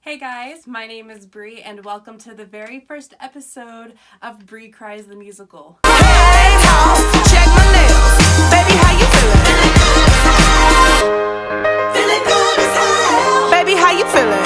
Hey guys, my name is Bree and welcome to the very first episode of Bree Cries the Musical. Hey, how? Check my nails. Baby, how you feeling? Feeling good as hell. Baby, how you feeling?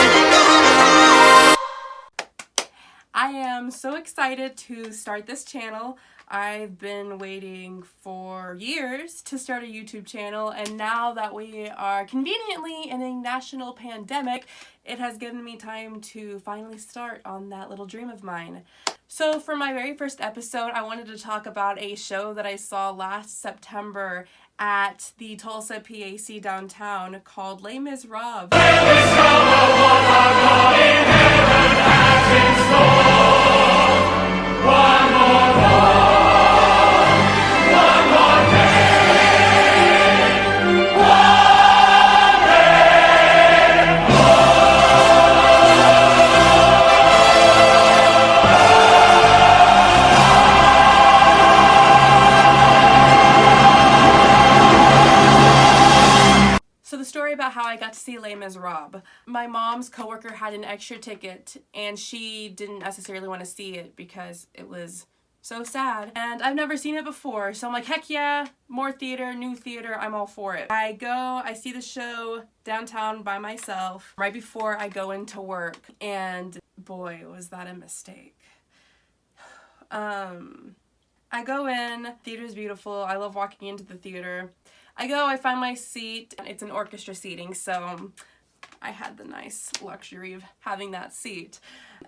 I am so excited to start this channel. I've been waiting for years to start a YouTube channel, and now that we are conveniently in a national pandemic, it has given me time to finally start on that little dream of mine. So for my very first episode, I wanted to talk about a show that I saw last September at the Tulsa PAC downtown called Les Miserables. About how I got to see Les Miserables. My mom's coworker had an extra ticket and she didn't necessarily want to see it because it was so sad. And I've never seen it before, so I'm like, heck yeah, more theater, new theater, I'm all for it. I go, I see the show downtown by myself right before I go into work, and boy, was that a mistake. I go in, theater's beautiful, I love walking into the theater. I go, I find my seat, it's an orchestra seating, so I had the nice luxury of having that seat.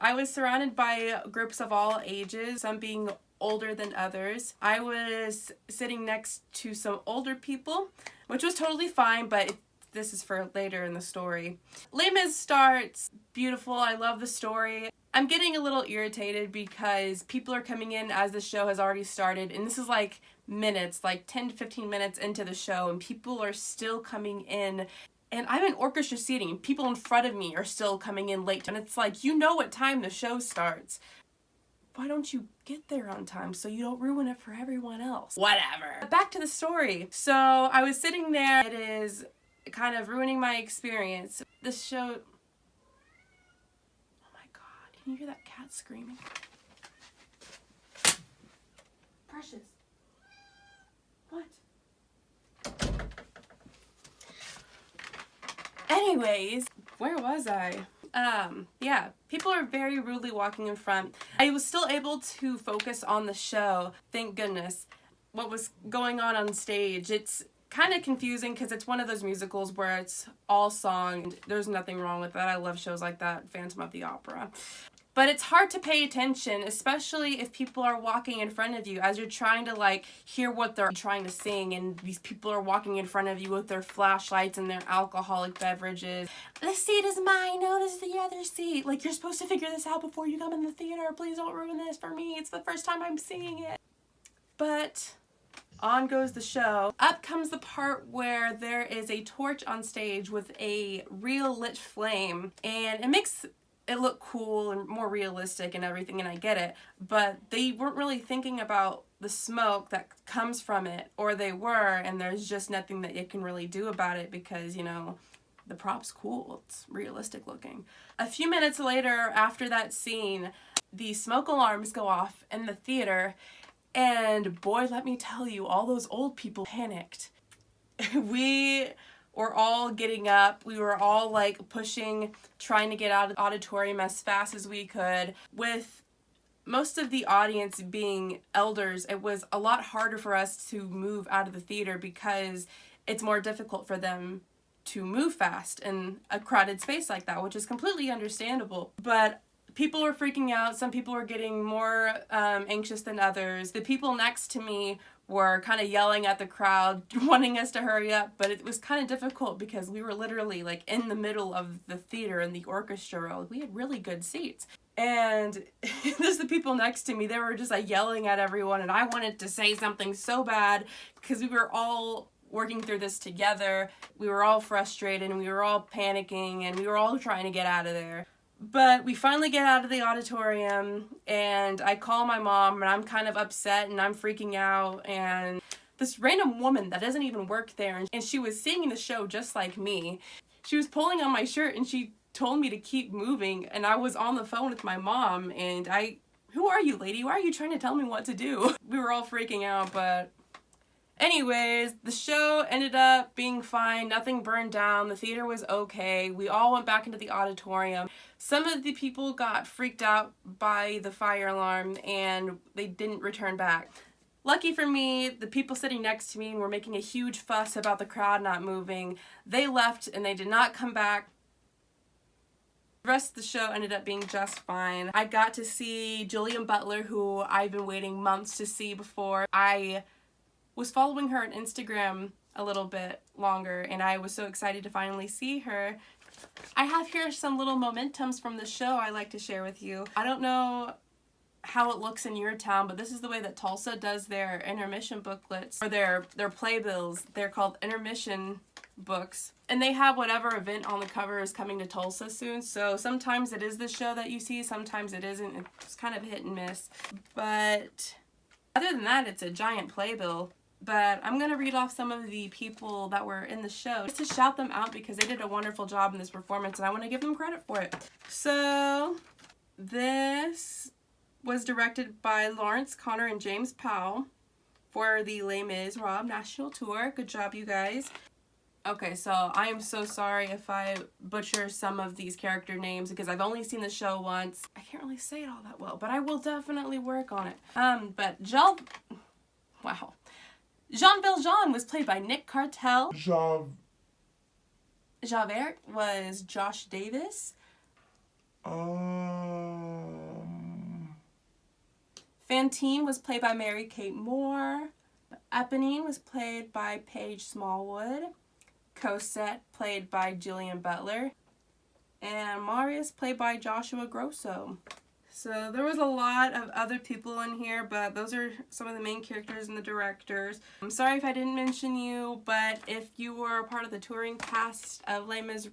I was surrounded by groups of all ages, some being older than others. I was sitting next to some older people, which was totally fine, but this is for later in the story. Les Mis starts, beautiful, I love the story. I'm getting a little irritated because people are coming in as the show has already started, and this is like minutes, like 10 to 15 minutes into the show, and people are still coming in, and I'm in orchestra seating, and people in front of me are still coming in late, and it's like, you know what time the show starts. Why don't you get there on time so you don't ruin it for everyone else? Whatever. Back to the story. So I was sitting there, it is kind of ruining my experience. This show... Can you hear that cat screaming? Precious. What? Anyways, where was I? Yeah, people are very rudely walking in front. I was still able to focus on the show, thank goodness. What was going on stage, it's kind of confusing because it's one of those musicals where it's all song. There's nothing wrong with that. I love shows like that, Phantom of the Opera. But it's hard to pay attention, especially if people are walking in front of you as you're trying to like hear what they're trying to sing, and these people are walking in front of you with their flashlights and their alcoholic beverages. This seat is mine, no, this is the other seat. Like, you're supposed to figure this out before you come in the theater. Please don't ruin this for me. It's the first time I'm seeing it. But on goes the show. Up comes the part where there is a torch on stage with a real lit flame, and it makes it look cool and more realistic and everything, and I get it, but they weren't really thinking about the smoke that comes from it, or they were, and there's just nothing that you can really do about it because, you know, the prop's cool, it's realistic looking. A few minutes later, after that scene, the smoke alarms go off in the theater, and boy, let me tell you, all those old people panicked. We were all getting up, we were all like pushing, trying to get out of the auditorium as fast as we could. With most of the audience being elders, it was a lot harder for us to move out of the theater because it's more difficult for them to move fast in a crowded space like that, which is completely understandable. But people were freaking out, some people were getting more anxious than others. The people next to me were kind of yelling at the crowd, wanting us to hurry up, but it was kind of difficult because we were literally like in the middle of the theater in the orchestra row. We had really good seats. And there's the people next to me, they were just like yelling at everyone, and I wanted to say something so bad because we were all working through this together. We were all frustrated and we were all panicking and we were all trying to get out of there. But we finally get out of the auditorium, and I call my mom, and I'm kind of upset, and I'm freaking out, and this random woman that doesn't even work there, and she was singing the show just like me. She was pulling on my shirt, and she told me to keep moving, and I was on the phone with my mom, and who are you, lady? Why are you trying to tell me what to do? We were all freaking out, but anyways, the show ended up being fine. Nothing burned down. The theater was okay. We all went back into the auditorium. Some of the people got freaked out by the fire alarm and they didn't return back. Lucky for me, the people sitting next to me were making a huge fuss about the crowd not moving. They left and they did not come back. The rest of the show ended up being just fine. I got to see Jillian Butler, who I've been waiting months to see before. I was following her on Instagram a little bit longer, and I was so excited to finally see her. I have here some little momentums from the show I like to share with you. I don't know how it looks in your town, but this is the way that Tulsa does their intermission booklets, or their playbills. They're called intermission books, and they have whatever event on the cover is coming to Tulsa soon, so sometimes it is the show that you see, sometimes it isn't. It's kind of hit and miss, but other than that, it's a giant playbill. But I'm going to read off some of the people that were in the show just to shout them out because they did a wonderful job in this performance and I want to give them credit for it. So this was directed by Lawrence Connor and James Powell for the Les Mis National Tour. Good job, you guys. Okay, so I am so sorry if I butcher some of these character names because I've only seen the show once. I can't really say it all that well, but I will definitely work on it. But Jean Valjean was played by Nick Cartel. Javert was Josh Davis. Fantine was played by Mary-Kate Moore. Eponine was played by Paige Smallwood. Cosette played by Jillian Butler. And Marius played by Joshua Grosso. So there was a lot of other people in here, but those are some of the main characters and the directors. I'm sorry if I didn't mention you, but if you were a part of the touring cast of Les Mis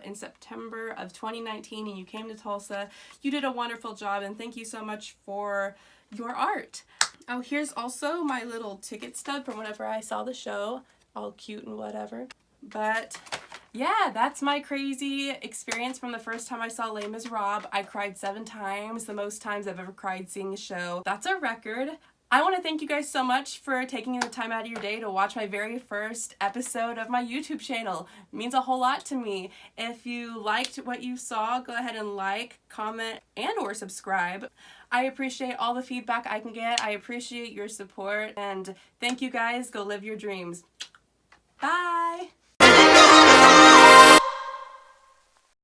in September of 2019 and you came to Tulsa, you did a wonderful job, and thank you so much for your art. Oh, here's also my little ticket stub from whenever I saw the show. All cute and whatever. But yeah, that's my crazy experience from the first time I saw Les Mis. I cried 7 times, the most times I've ever cried seeing a show. That's a record. I want to thank you guys so much for taking the time out of your day to watch my very first episode of my YouTube channel. It means a whole lot to me. If you liked what you saw, go ahead and like, comment, and or subscribe. I appreciate all the feedback I can get. I appreciate your support, and thank you guys. Go live your dreams. Bye!